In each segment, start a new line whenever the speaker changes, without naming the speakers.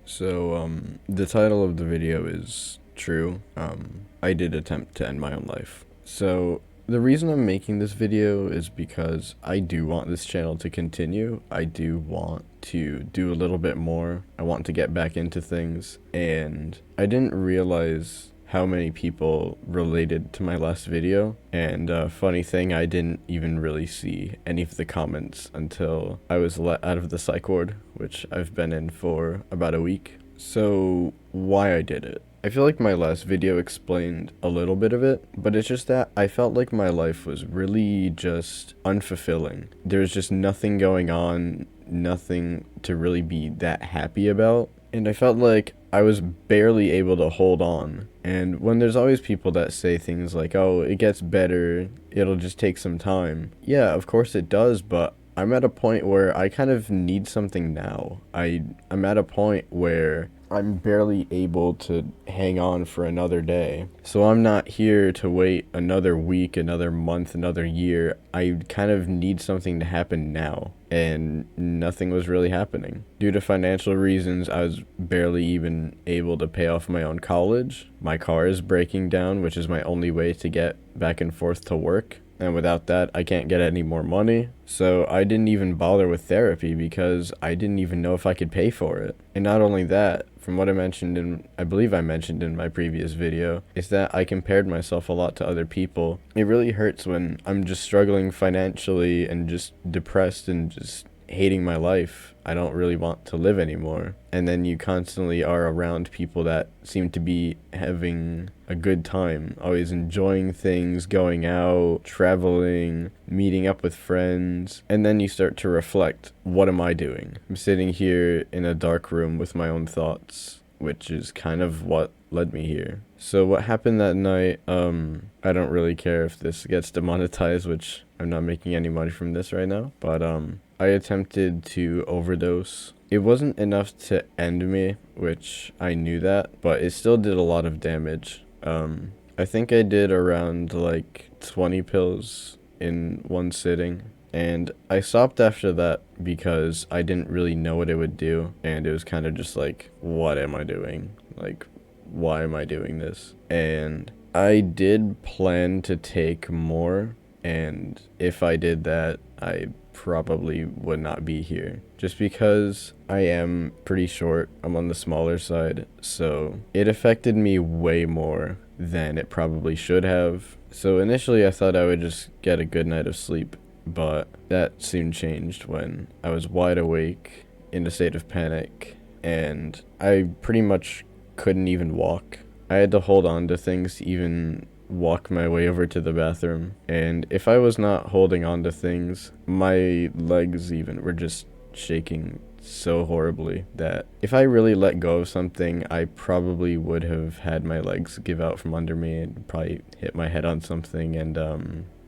The title of the video is true. I did attempt to end my own life. The reason I'm making this video is because I do want this channel to continue. I do want to do a little bit more. I want to get back into things, and I didn't realize how many people related to my last video. And funny thing, I didn't even really see any of the comments until I was let out of the psych ward, which I've been in for about a week. So why I did it. I feel like my last video explained a little bit of it, but it's just that I felt like my life was really just unfulfilling. There's just nothing going on, nothing to really be that happy about. And I felt like I was barely able to hold on. And when there's always people that say things like, oh, it gets better, it'll just take some time. Yeah, of course it does, but I'm at a point where I kind of need something now. I'm at a point where I'm barely able to hang on for another day. So I'm not here to wait another week, another month, another year. I kind of need something to happen now. And nothing was really happening. Due to financial reasons, I was barely even able to pay off my own college. My car is breaking down, which is my only way to get back and forth to work. And without that, I can't get any more money. So I didn't even bother with therapy because I didn't even know if I could pay for it. And not only that, from what I believe I mentioned in my previous video, is that I compared myself a lot to other people. It really hurts when I'm just struggling financially and just depressed and just hating my life. I don't really want to live anymore. And then you constantly are around people that seem to be having a good time, always enjoying things, going out, traveling, meeting up with friends. And then you start to reflect, what am I doing? I'm sitting here in a dark room with my own thoughts, which is kind of what led me here. So what happened that night, I don't really care if this gets demonetized, which I'm not making any money from this right now, but I attempted to overdose. It wasn't enough to end me, which I knew that, but it still did a lot of damage. I think I did around like 20 pills in one sitting. And I stopped after that because I didn't really know what it would do. And it was kind of just like, what am I doing? Like, why am I doing this? And I did plan to take more. And if I did that, I probably would not be here. Just because I am pretty short, I'm on the smaller side. So it affected me way more than it probably should have. So initially I thought I would just get a good night of sleep. But that soon changed when I was wide awake in a state of panic, and I pretty much couldn't even walk. I had to hold on to things to even walk my way over to the bathroom, and if I was not holding on to things, my legs even were just shaking so horribly that if I really let go of something, I probably would have had my legs give out from under me and probably hit my head on something, and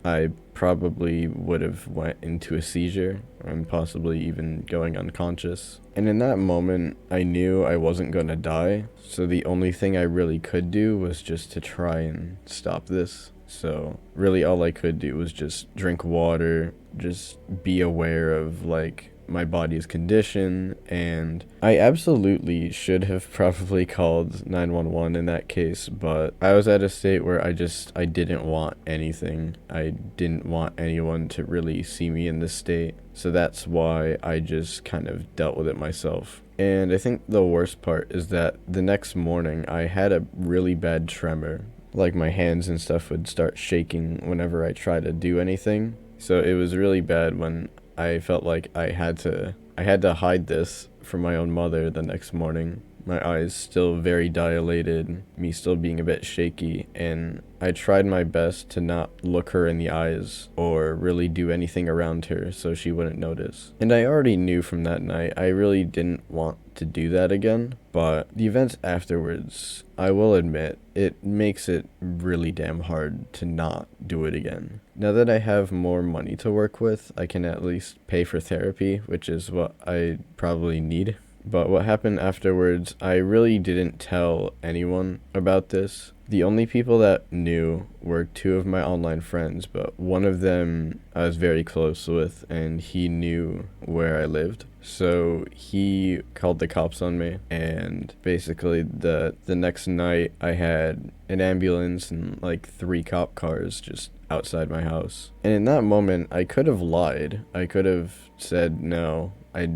I probably would have went into a seizure and possibly even going unconscious. And in that moment, I knew I wasn't going to die. So the only thing I really could do was just to try and stop this. So really all I could do was just drink water, just be aware of like my body's condition, and I absolutely should have probably called 911 in that case, but I was at a state where I didn't want anything. I didn't want anyone to really see me in this state, so that's why I just kind of dealt with it myself. And I think the worst part is that the next morning I had a really bad tremor. Like my hands and stuff would start shaking whenever I tried to do anything. So it was really bad when I felt like I had to hide this from my own mother the next morning. My eyes still very dilated, me still being a bit shaky, and I tried my best to not look her in the eyes or really do anything around her so she wouldn't notice. And I already knew from that night I really didn't want to do that again, but the events afterwards, I will admit, it makes it really damn hard to not do it again. Now that I have more money to work with, I can at least pay for therapy, which is what I probably need. But what happened afterwards, I really didn't tell anyone about this. The only people that knew were two of my online friends, but one of them I was very close with, and he knew where I lived. So he called the cops on me, and basically the next night I had an ambulance and like 3 cop cars just outside my house. And in that moment, I could have lied. I could have said no. I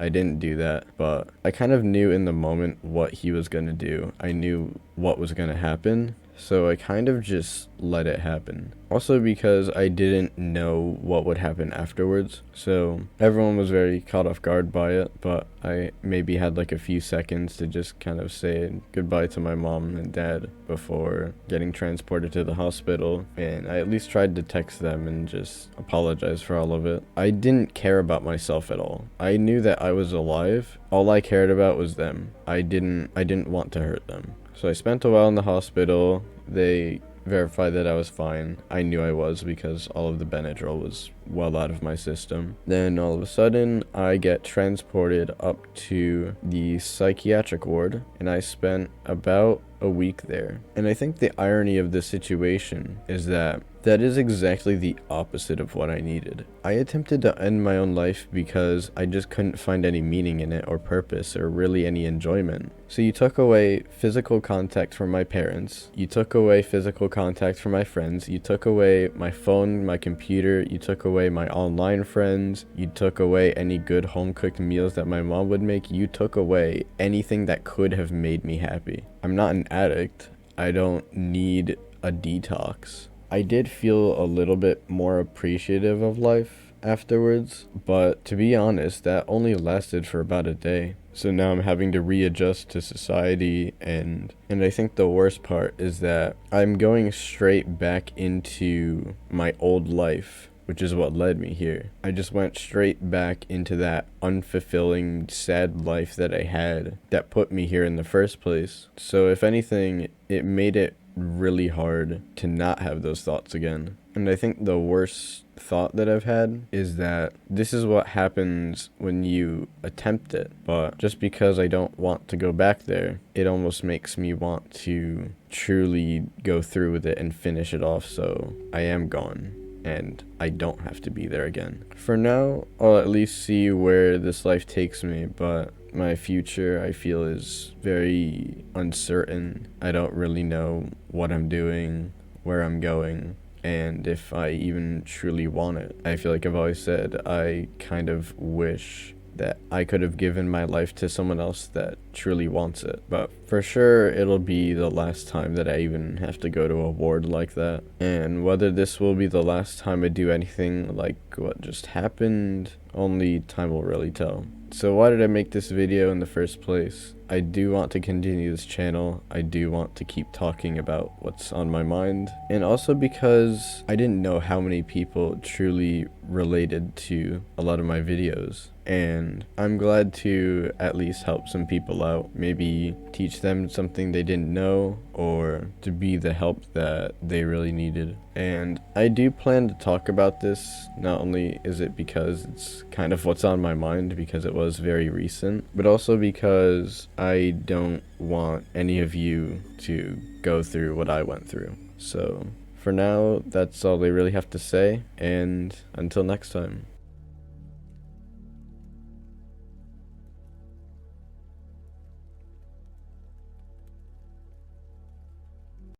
didn't do that, but I kind of knew in the moment what he was going to do. I knew what was going to happen, so I kind of just let it happen. Also because I didn't know what would happen afterwards, so everyone was very caught off guard by it, but I maybe had like a few seconds to just kind of say goodbye to my mom and dad before getting transported to the hospital, and I at least tried to text them and just apologize for all of it. I didn't care about myself at all. I knew that I was alive. All I cared about was them. I didn't want to hurt them. So I spent a while in the hospital. They verified that I was fine. I knew I was because all of the Benadryl was well out of my system. Then all of a sudden, I get transported up to the psychiatric ward, and I spent about a week there. And I think the irony of this situation is that is exactly the opposite of what I needed. I attempted to end my own life because I just couldn't find any meaning in it or purpose or really any enjoyment. So you took away physical contact from my parents, you took away physical contact from my friends, you took away my phone, my computer, you took away my online friends, you took away any good home-cooked meals that my mom would make, you took away anything that could have made me happy. I'm not an addict. I don't need a detox. I did feel a little bit more appreciative of life afterwards, but to be honest, that only lasted for about a day. So now I'm having to readjust to society, and I think the worst part is that I'm going straight back into my old life, which is what led me here. I just went straight back into that unfulfilling, sad life that I had that put me here in the first place. So if anything, it made it really hard to not have those thoughts again. And I think the worst thought that I've had is that this is what happens when you attempt it. But just because I don't want to go back there, it almost makes me want to truly go through with it and finish it off, so I am gone and I don't have to be there again. For now, I'll at least see where this life takes me, but my future, I feel, is very uncertain. I don't really know what I'm doing, where I'm going, and if I even truly want it. I feel like I've always said, I kind of wish that I could have given my life to someone else that truly wants it. But for sure, it'll be the last time that I even have to go to a ward like that. And whether this will be the last time I do anything like what just happened, only time will really tell. So why did I make this video in the first place? I do want to continue this channel. I do want to keep talking about what's on my mind. And also because I didn't know how many people truly related to a lot of my videos. And I'm glad to at least help some people out. Maybe teach them something they didn't know, or to be the help that they really needed. And I do plan to talk about this. Not only is it because it's kind of what's on my mind because it was very recent, but also because I don't want any of you to go through what I went through. So for now, that's all they really have to say, and until next time.